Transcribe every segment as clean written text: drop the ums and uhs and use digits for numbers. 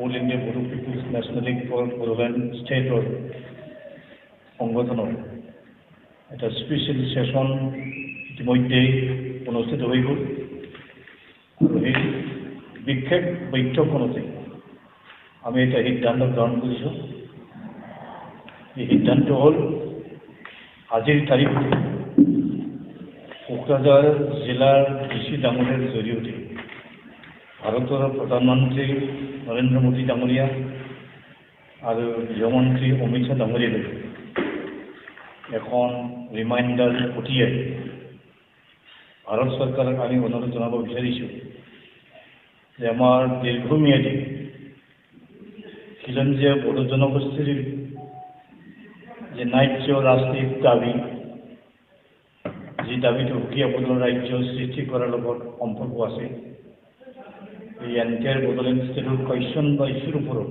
All India Bodo peoples national league for Bodoland ষ্টেটৰ সংগঠনৰ এটা স্পেচিয়েল সেশন ইতিমধ্যে অনুষ্ঠিত হৈ গ'ল আৰু এই বিশেষ বৈঠকখনতে আমি এটা সিদ্ধান্ত গ্ৰহণ কৰিছোঁ। এই সিদ্ধান্ত হ'ল আজিৰ তাৰিখতে কোকৰাঝাৰ জিলাৰ ডিচি ডাঙৰীয়াৰ জৰিয়তে ভাৰতৰ প্ৰধানমন্ত্ৰী নৰেন্দ্ৰ মোদী ডাঙৰীয়া আৰু গৃহমন্ত্ৰী অমিত শ্বাহ ডাঙৰীয়ালৈ এখন ৰিমাইণ্ডাৰ পঠিয়াই ভাৰত চৰকাৰক আমি অনুৰোধ জনাব বিচাৰিছোঁ যে আমাৰ দীৰ্ঘম্যাদী খিলঞ্জীয়া বড়ো জনগোষ্ঠীৰ যে ন্যায্য ৰাজনৈতিক দাবী, যি দাবীটো সুকীয়া বড়ো ৰাজ্য সৃষ্টি কৰাৰ লগত সম্পৰ্ক আছে, এই এণ্টায়াৰ বড়োলেণ্ড ষ্টেটৰ কোৱেশ্যন বা ইছ্যুৰ ওপৰত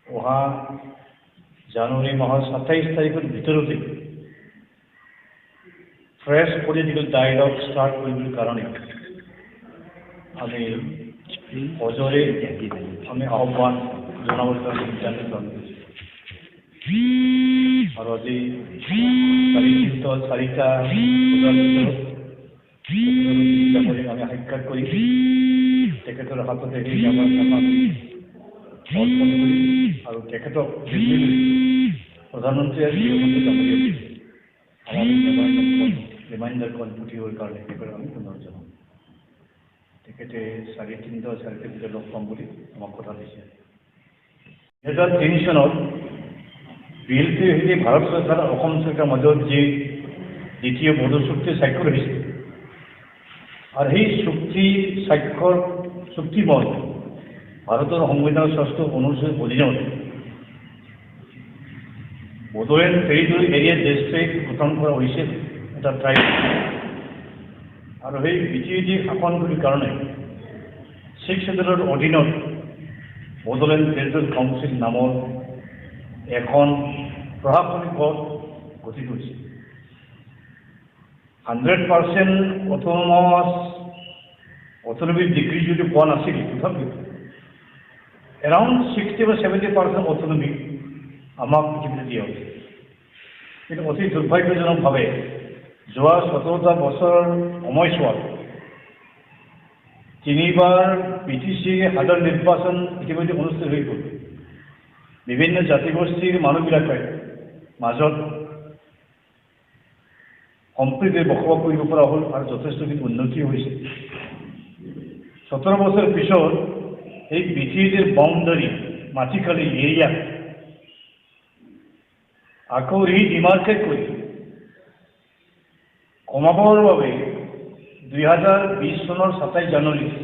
অহা জানুৱাৰী মাহৰ ২৭ তাৰিখৰ ভিতৰতে ফ্ৰেছ পলিটিকেল ডায়লগ ষ্টাৰ্ট কৰিবলৈ কাৰণে আমি সজোৰে আমি আহ্বান জনাবৰ কাৰণে সিদ্ধান্ত গ্ৰহণ কৰিছোঁ। আৰু আজি চাৰিটা বজাৰ ভিতৰত আমি সাক্ষাৎ কৰি তেখেতৰ হাততে সেই অৰ্পণ কৰি আৰু তেখেতক প্ৰধানমন্ত্ৰী আৰু গৃহমন্ত্ৰী ডাঙৰীয়াই ৰিমাইণ্ডাৰখন পঠিওৱাৰ কাৰণে তেখেতক আমি অনুৰোধ জনাম। তেখেতে ৩:৩০ লগ পাম বুলি আমাক কথা দিছে। ২০০৩ চনত বিলটোৰ সৈতে ভাৰত চৰকাৰ আৰু অসম চৰকাৰৰ মাজত যি দ্বিতীয় বড়ো চুক্তি স্বাক্ষৰ হৈছিল আৰু সেই চুক্তি স্বাক্ষৰ চুক্তিময় ভাৰতৰ সংবিধানৰ ৬ষ্ঠ অনুচ্ছেদ অধীনত বড়োলেণ্ড টেৰিটৰী এৰিয়া ডিষ্ট্ৰিক্ট গঠন কৰা হৈছিল এটা ট্ৰাইব। আৰু সেই বিটিইডি শাসন কৰাৰ কাৰণে 6th শ্বেডুলৰ অধীনত বড়োলেণ্ড টেৰিটৰী কাউন্সিল নামৰ এখন প্ৰশাসনিক বৰ্ড গঠিত হৈছিল। 100% অট'নমি ডিগ্ৰী যদি পোৱা নাছিল, তথাপিও এৰাউণ্ড 60 বা 70% অট'নমি আমাক পৃথিৱীত দিয়া হৈছে। কিন্তু অতি দুৰ্ভাগ্যজনকভাৱে যোৱা 17টা বছৰৰ সময়ছোৱাত 3বাৰ BTC সাধাৰণ নিৰ্বাচন ইতিমধ্যে অনুষ্ঠিত হৈ গ'ল। বিভিন্ন জাতিগোষ্ঠীৰ মানুহবিলাকে মাজত সম্প্ৰীতিৰে বসবাস কৰিব পৰা হ'ল আৰু যথেষ্টখিনি উন্নতি হৈছে। 17 বছৰ পিছত এই BTCৰ বাউণ্ডাৰী মাটিকালি এৰিয়া আকৌ ৰিডিমাৰ্কেট কৰি কমাবৰ বাবে 2020 চনৰ 27 জানুৱাৰীত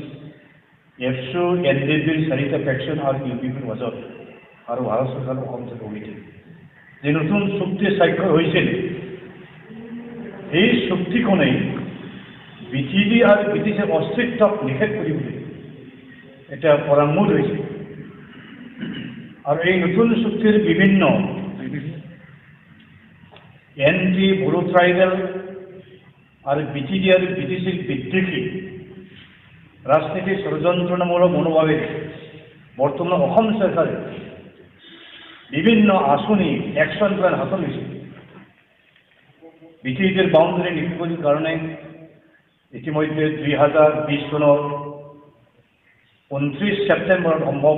এফচু NDPৰ 4টা ফেকশ্যন আৰু UPPৰ মাজত আৰু ভাৰত চৰকাৰ অসম চৰকাৰ সমিতি যে নতুন চুক্তি স্বাক্ষৰ হৈছিল, এই চুক্তিখনেই বিটিডি আৰু BTCৰ অস্তিত্বক নিষেধ কৰিবলৈ এটা পৰামৰ্শ হৈছে। আৰু এই নতুন চুক্তিৰ বিভিন্ন এণ্টি বড়ো ট্ৰাইবেল আৰু বিটিডি আৰু BTCৰ বিদ্বেষী ৰাজনীতিক ষড়যন্ত্ৰমূলক মনোভাৱেৰে বৰ্তমান অসম চৰকাৰে বিভিন্ন আঁচনি একশ্যন প্লেন হাতত লৈছে। BTCৰ বাউণ্ডাৰী নিৰ্ধাৰণৰ কাৰণে ইতিমধ্যে 2020 চনৰ 29 ছেপ্টেম্বৰত সম্ভৱ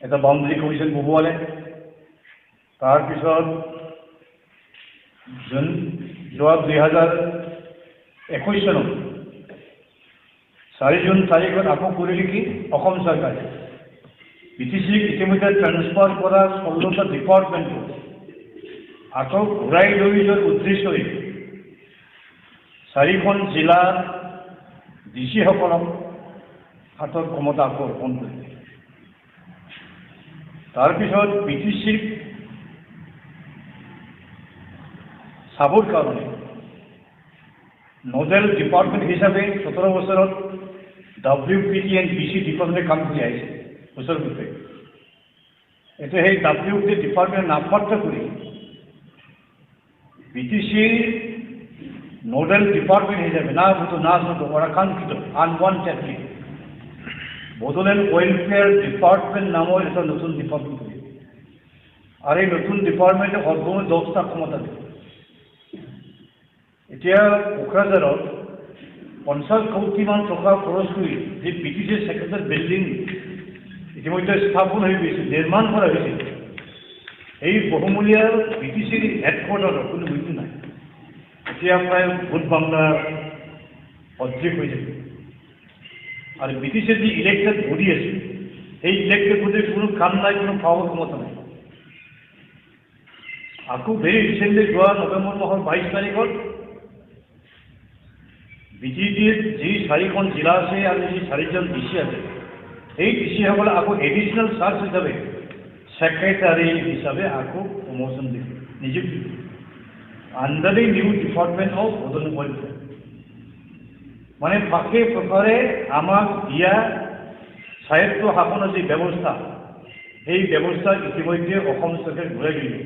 এটা বাউণ্ডাৰী কমিশ্যন বহুৱালে। তাৰপিছত যোৱা 2021 চনত 4 জুন তাৰিখত আকৌ কৰিলে কি অসম চৰকাৰে BTCক ইতিমধ্যে ট্ৰান্সফাৰ কৰা 16টা ডিপাৰ্টমেণ্ট আকৌ ঘূৰাই লৈ যোৱাৰ উদ্দেশ্যৰে 4খন জিলাৰ ডিচিসকলক হাতত ক্ষমতা আকৌ অৰ্পণ কৰিলে। তাৰপিছত BTCক চাবৰ কাৰণে নোডেল ডিপাৰ্টমেণ্ট হিচাপে 17 বছৰত WPT and BC ডিপাৰ্টমেণ্টে কাম কৰি আহিছে বছৰ ভিতৰত। এতিয়া সেই WPT ডিপাৰ্টমেণ্ট নামমাত্ৰ কৰি BTCৰ নোডেল ডিপাৰ্টমেণ্ট হিচাপে না শুধু ওৰা কাঙ্ক্ষিত আনওয়ান্টেডলি বড়োলেণ্ড ৱেলফেয়াৰ ডিপাৰ্টমেণ্ট নামৰ এটা নতুন ডিপাৰ্টমেণ্ট খুলিব আৰু এই নতুন ডিপাৰ্টমেণ্টে সৰ্বমুঠ 10টা ক্ষমতা দিব এতিয়া কোকৰাঝাৰত 50 কোটিমান টকা খৰচ কৰি যি পিটিচি ছেক্ৰেটাৰী বিল্ডিং ইতিমধ্যে স্থাপন হৈ গৈছে নিৰ্মাণ কৰা হৈছে এই বহুমূলীয়া পিটিচিৰ হেডকোৱাৰ্টাৰত কোনো বুজি নাই এতিয়া প্ৰায় ভোট বাংলাৰ অধিক হৈ যাব আৰু পিটিচিৰ যি ইলেক্টেড বডি আছে সেই ইলেক্টেড বডিৰ কোনো কাম নাই কোনো পাৱাৰ ক্ষমতা নাই আকৌ ভেৰি ৰিচেণ্টলি যোৱা নৱেম্বৰ মাহৰ 22 তাৰিখত বিজেপিৰ যি 4খন জিলা আছে আৰু যি 4জন ডিচি আছে এই ডিচিসকলে আকৌ এডিশ্যনেল চাৰ্জ হিচাপে ছেক্ৰেটাৰী হিচাপে আকৌ প্ৰমোশ্যন দিব নিযুক্তি দিব under the new department of Bodoland welfare মানে বাকী প্ৰকাৰে আমাক দিয়া স্বায়ত্ব শাসনৰ যি ব্যৱস্থা সেই ব্যৱস্থা ইতিমধ্যে অসম চৰকাৰে ঘূৰাই দিলে